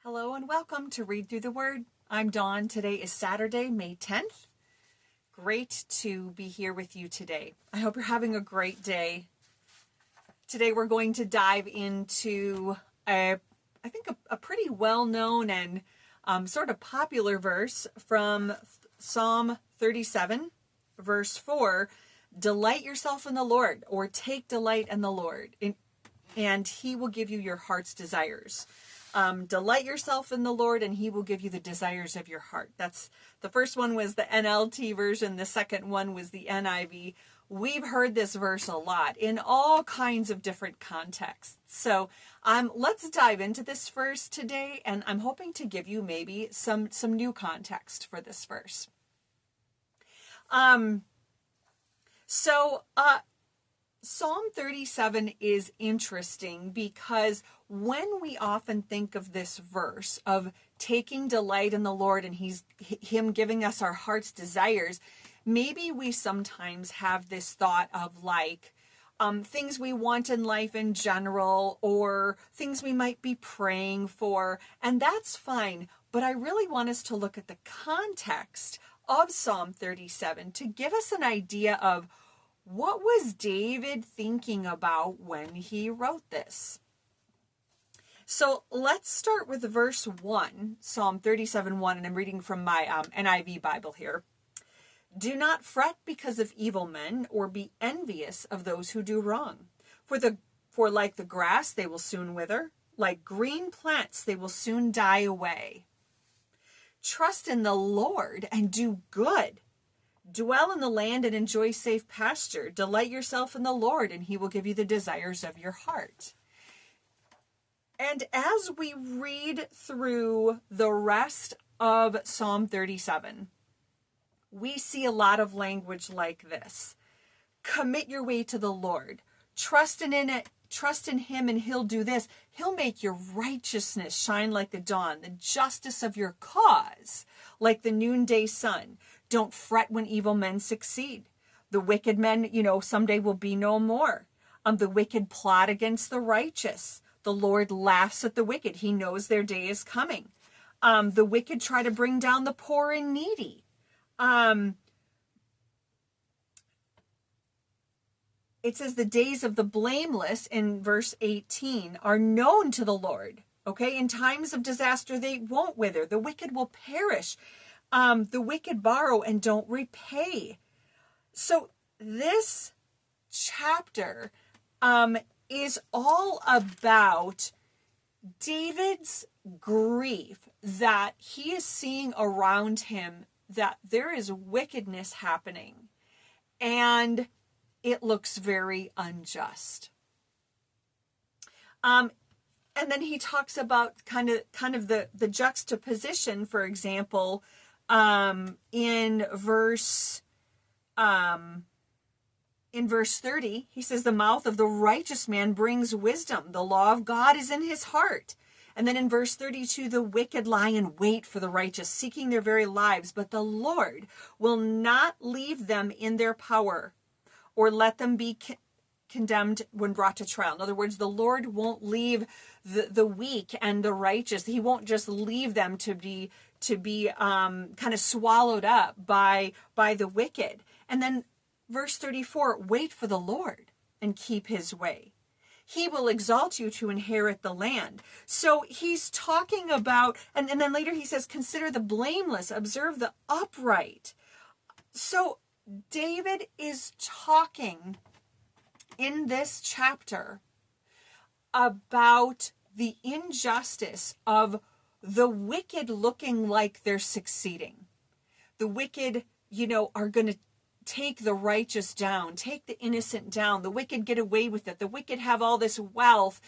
Hello and welcome to Read Through the Word. I'm Dawn. Today is Saturday, May 10th. Great to be here with you today. I hope you're having a great day. Today we're going to dive into I think a pretty well-known and sort of popular verse from Psalm 37, verse 4. Delight yourself in the Lord, or take delight in the Lord, and he will give you your heart's desires. Delight yourself in the Lord, and he will give you the desires of your heart. That's the first one was the NLT version. The second one was the NIV. We've heard this verse a lot in all kinds of different contexts. So let's dive into this verse today, and I'm hoping to give you maybe some new context for this verse. Psalm 37 is interesting because when we often think of this verse of taking delight in the Lord and him giving us our heart's desires, maybe we sometimes have this thought of like things we want in life in general, or things we might be praying for, and that's fine. But I really want us to look at the context of Psalm 37 to give us an idea of what was David thinking about when he wrote this. So let's start with verse 1, Psalm 37:1, and I'm reading from my NIV Bible here. Do not fret because of evil men, or be envious of those who do wrong. For like the grass, they will soon wither. Like green plants, they will soon die away. Trust in the Lord and do good. Dwell in the land and enjoy safe pasture. Delight yourself in the Lord, and he will give you the desires of your heart. And as we read through the rest of Psalm 37, we see a lot of language like this. Commit your way to the Lord. Trust in him, and he'll do this. He'll make your righteousness shine like the dawn, the justice of your cause like the noonday sun. Don't fret when evil men succeed. The wicked men, someday will be no more. The wicked plot against the righteous. The Lord laughs at the wicked. He knows their day is coming. The wicked try to bring down the poor and needy. It says the days of the blameless in verse 18 are known to the Lord. Okay, in times of disaster, they won't wither. The wicked will perish. The wicked borrow and don't repay. So this chapter is all about David's grief that he is seeing around him, that there is wickedness happening and it looks very unjust. And then he talks about kind of the juxtaposition, for example, in verse 30, he says, the mouth of the righteous man brings wisdom. The law of God is in his heart. And then in verse 32, the wicked lie in wait for the righteous, seeking their very lives, but the Lord will not leave them in their power or let them be condemned when brought to trial. In other words, the Lord won't leave the weak and the righteous. He won't just leave them to be kind of swallowed up by the wicked. And then verse 34, wait for the Lord and keep his way. He will exalt you to inherit the land. So he's talking about, and then later he says, consider the blameless, observe the upright. So David is talking in this chapter about the injustice of the wicked looking like they're succeeding. The wicked, are going to take the righteous down, take the innocent down. The wicked get away with it. The wicked have all this wealth.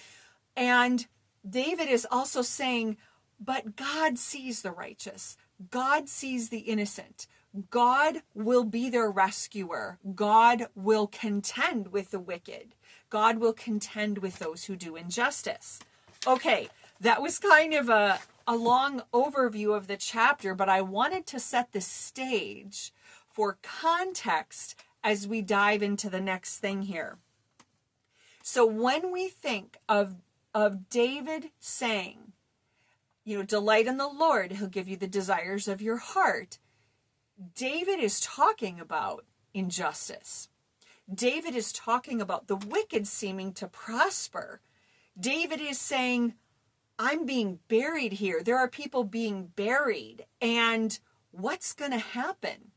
And David is also saying, but God sees the righteous. God sees the innocent. God will be their rescuer. God will contend with the wicked. God will contend with those who do injustice. Okay, that was kind of a long overview of the chapter, but I wanted to set the stage for context as we dive into the next thing here. So when we think of David saying, delight in the Lord, he'll give you the desires of your heart. David is talking about injustice. David is talking about the wicked seeming to prosper. David is saying, I'm being buried here. There are people being buried. And what's going to happen?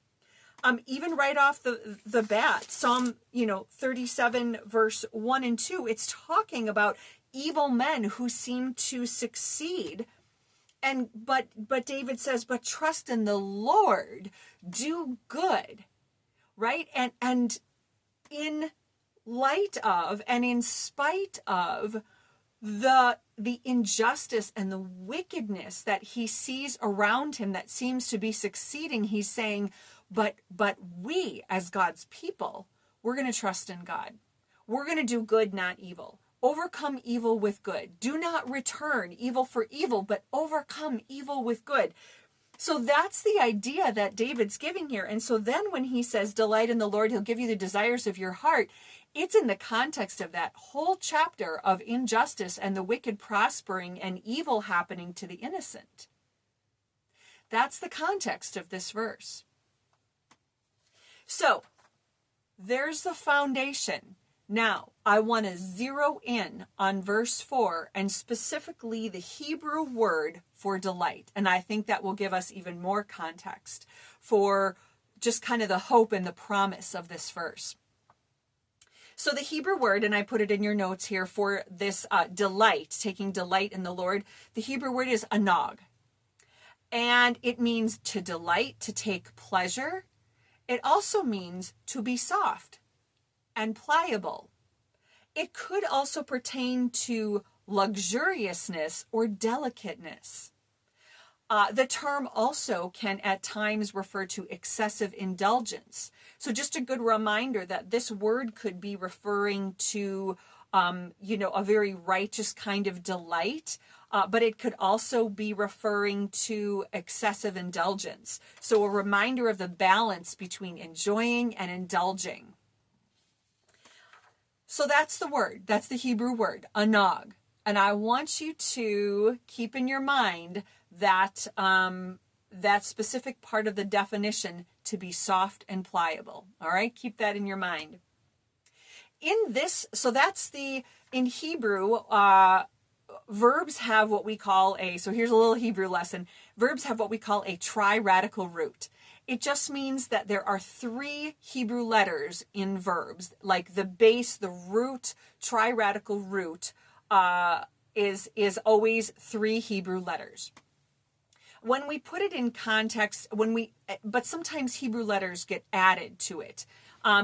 Even right off the bat, Psalm 37 verse 1 and 2, it's talking about evil men who seem to succeed. But David says, but trust in the Lord, do good, right? And in light of and in spite of the injustice and the wickedness that he sees around him that seems to be succeeding, he's saying, but we as God's people, we're going to trust in God. We're going to do good, not evil. Overcome evil with good. Do not return evil for evil, but overcome evil with good. So that's the idea that David's giving here. And so then when he says, delight in the Lord, he'll give you the desires of your heart, it's in the context of that whole chapter of injustice and the wicked prospering and evil happening to the innocent. That's the context of this verse. So there's the foundation. Now, I want to zero in on verse 4 and specifically the Hebrew word for delight. And I think that will give us even more context for just kind of the hope and the promise of this verse. So the Hebrew word, and I put it in your notes here for this delight, taking delight in the Lord, the Hebrew word is an-naģ. And it means to delight, to take pleasure. It also means to be soft and pliable. It could also pertain to luxuriousness or delicateness. The term also can at times refer to excessive indulgence. So just a good reminder that this word could be referring to, a very righteous kind of delight, but it could also be referring to excessive indulgence. So a reminder of the balance between enjoying and indulging. So that's the word. That's the Hebrew word, an-naģ. And I want you to keep in your mind that that specific part of the definition, to be soft and pliable. All right, keep that in your mind. In this, so that's in Hebrew, verbs have what we call so here's a little Hebrew lesson. Verbs have what we call a triradical root. It just means that there are 3 Hebrew letters in verbs, like the base, the root, triradical root is always 3 Hebrew letters. When we put it in context, but sometimes Hebrew letters get added to it.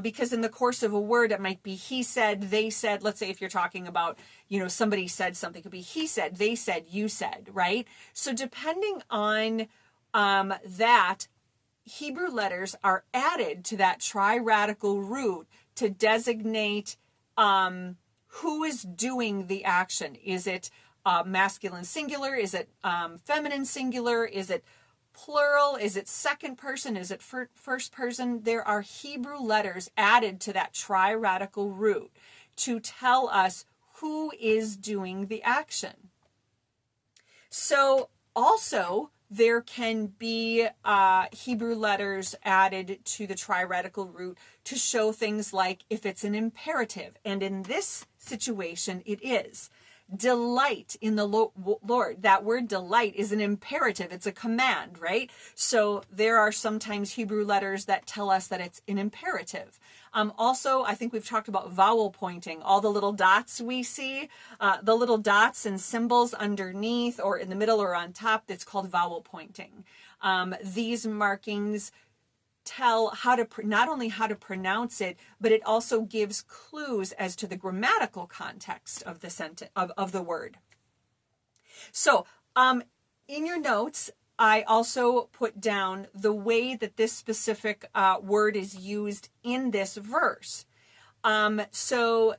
Because in the course of a word, it might be he said, they said. Let's say if you're talking about, somebody said something, it could be he said, they said, you said, right? So depending on that, Hebrew letters are added to that triradical root to designate who is doing the action. Is it masculine singular? Is it feminine singular? Is it plural? Is it second person? Is it first person? There are Hebrew letters added to that triradical root to tell us who is doing the action. So also there can be Hebrew letters added to the triradical root to show things like if it's an imperative. And in this situation, it is. Delight in the Lord. That word delight is an imperative. It's a command, right? So there are sometimes Hebrew letters that tell us that it's an imperative. Also, I think we've talked about vowel pointing. All the little dots we see, the little dots and symbols underneath or in the middle or on top, that's called vowel pointing. These markings tell not only how to pronounce it, but it also gives clues as to the grammatical context of the sentence of the word. So, in your notes, I also put down the way that this specific word is used in this verse. So,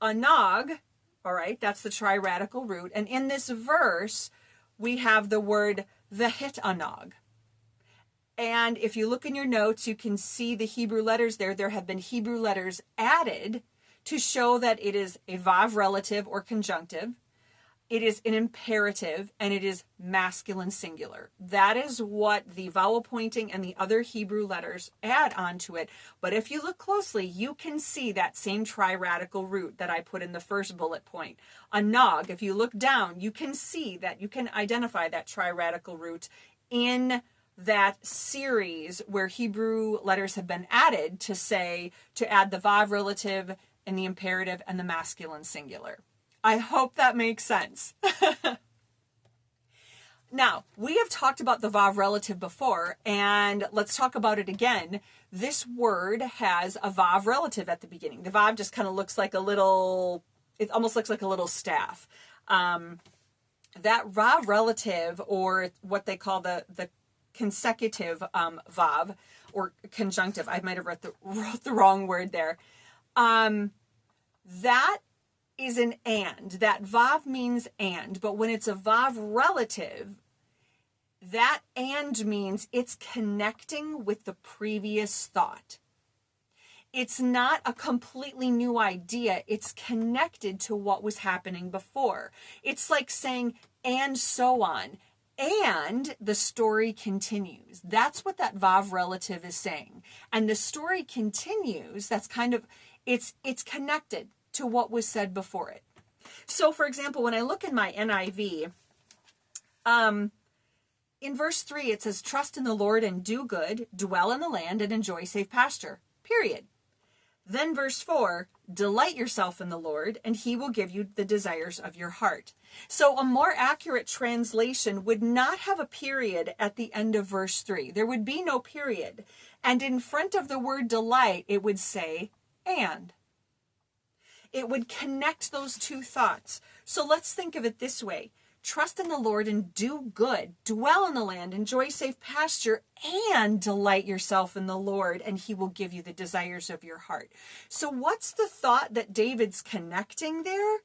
an-naģ, all right, that's the triradical root, and in this verse, we have the word wə-hiṯ an-naģ. And if you look in your notes, you can see the Hebrew letters there. There have been Hebrew letters added to show that it is a Vav relative or conjunctive. It is an imperative, and it is masculine singular. That is what the vowel pointing and the other Hebrew letters add onto it. But if you look closely, you can see that same triradical root that I put in the first bullet point. An-naģ, if you look down, you can see that you can identify that triradical root in that series where Hebrew letters have been added to add the Vav relative and the imperative and the masculine singular. I hope that makes sense. Now, we have talked about the Vav relative before, and let's talk about it again. This word has a Vav relative at the beginning. The Vav just kind of looks like it almost looks like a little staff. That Vav relative, or what they call the consecutive Vav, or conjunctive, I might have wrote the wrong word there. That is an and. That Vav means and, but when it's a Vav relative, that and means it's connecting with the previous thought. It's not a completely new idea. It's connected to what was happening before. It's like saying, and so on. And the story continues. That's what that Vav relative is saying. And the story continues. That's kind of, it's connected to what was said before it. So, for example, when I look in my NIV, in verse 3, it says, trust in the Lord and do good, dwell in the land and enjoy safe pasture, period. Then verse 4, delight yourself in the Lord and he will give you the desires of your heart. So a more accurate translation would not have a period at the end of verse 3. There would be no period. And in front of the word delight, it would say, and. It would connect those two thoughts. So let's think of it this way. Trust in the Lord and do good. Dwell in the land, enjoy safe pasture, and delight yourself in the Lord, and he will give you the desires of your heart. So what's the thought that David's connecting there?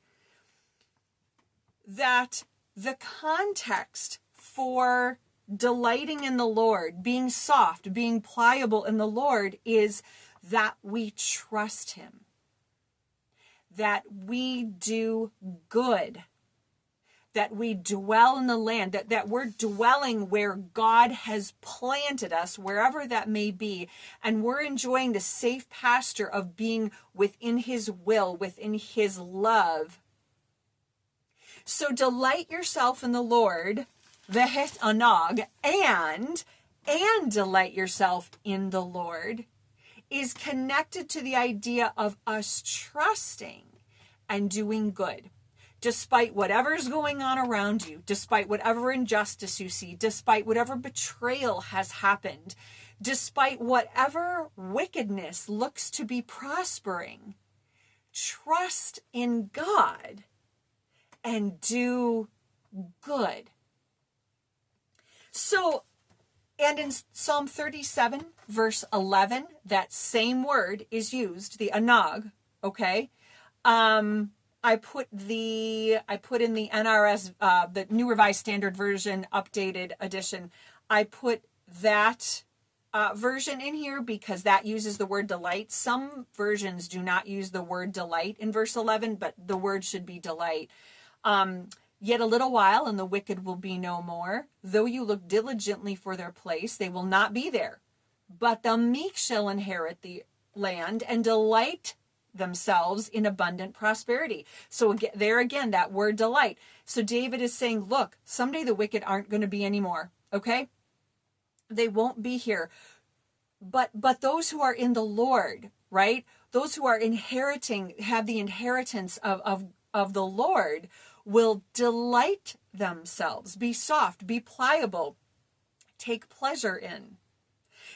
That the context for delighting in the Lord, being soft, being pliable in the Lord, is that we trust him. That we do good, that we dwell in the land, that we're dwelling where God has planted us, wherever that may be, and we're enjoying the safe pasture of being within his will, within his love. So delight yourself in the Lord, wə-hiṭ, an-naģ, and delight yourself in the Lord, is connected to the idea of us trusting and doing good. Despite whatever's going on around you, despite whatever injustice you see, despite whatever betrayal has happened, despite whatever wickedness looks to be prospering, trust in God and do good. So, and in Psalm 37, verse 11, that same word is used, the an-naģ, okay? I put in the NRS, the New Revised Standard Version, updated edition. I put that version in here because that uses the word delight. Some versions do not use the word delight in verse 11, but the word should be delight. Yet a little while and the wicked will be no more. Though you look diligently for their place, they will not be there. But the meek shall inherit the land and delight themselves in abundant prosperity. So there again, that word delight. So David is saying, look, someday the wicked aren't going to be anymore. Okay? They won't be here. But those who are in the Lord, right? Those who are have the inheritance of the Lord, will delight themselves, be soft, be pliable, take pleasure in.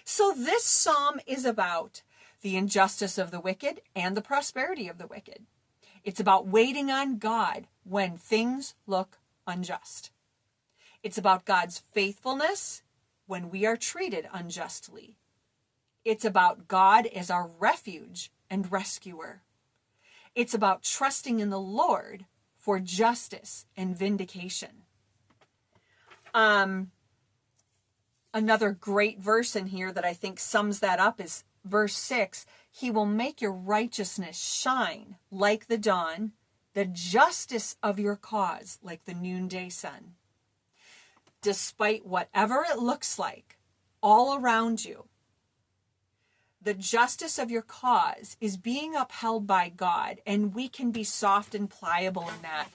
So this psalm is about the injustice of the wicked and the prosperity of the wicked. It's about waiting on God when things look unjust. It's about God's faithfulness when we are treated unjustly. It's about God as our refuge and rescuer. It's about trusting in the Lord for justice and vindication. Another Another great verse in here that I think sums that up is verse 6. He will make your righteousness shine like the dawn, the justice of your cause like the noonday sun. Despite whatever it looks like all around you, the justice of your cause is being upheld by God, and we can be soft and pliable in that.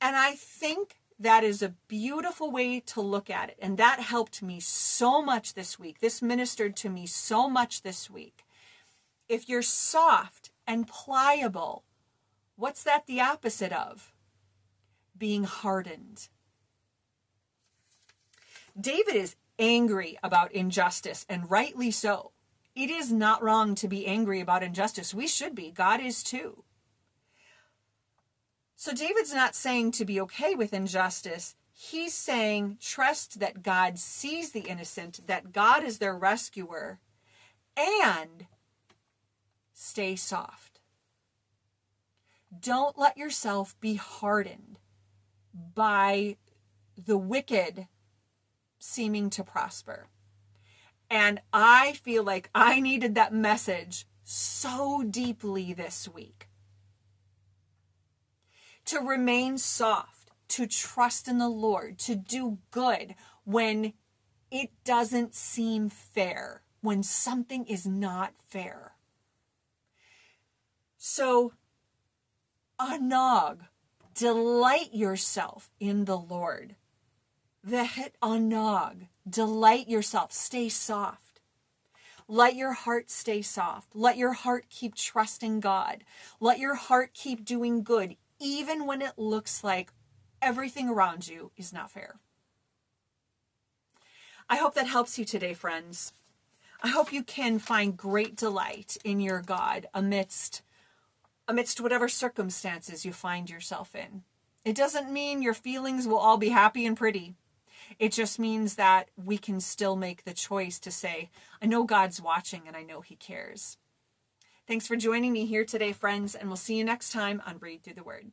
And I think that is a beautiful way to look at it. And that helped me so much this week. This ministered to me so much this week. If you're soft and pliable, what's that the opposite of? Being hardened. David is angry about injustice, and rightly so. It is not wrong to be angry about injustice. We should be. God is too. So David's not saying to be okay with injustice. He's saying trust that God sees the innocent, that God is their rescuer, and stay soft. Don't let yourself be hardened by the wicked seeming to prosper. And I feel like I needed that message so deeply this week. To remain soft, to trust in the Lord, to do good when it doesn't seem fair, when something is not fair. So, an-naģ, delight yourself in the Lord. wə-hiṭ, an-naģ, delight yourself, stay soft. Let your heart stay soft. Let your heart keep trusting God. Let your heart keep doing good, even when it looks like everything around you is not fair. I hope that helps you today, friends. I hope you can find great delight in your God amidst whatever circumstances you find yourself in. It doesn't mean your feelings will all be happy and pretty. It just means that we can still make the choice to say, I know God's watching and I know He cares. Thanks for joining me here today, friends, and we'll see you next time on Read Through the Word.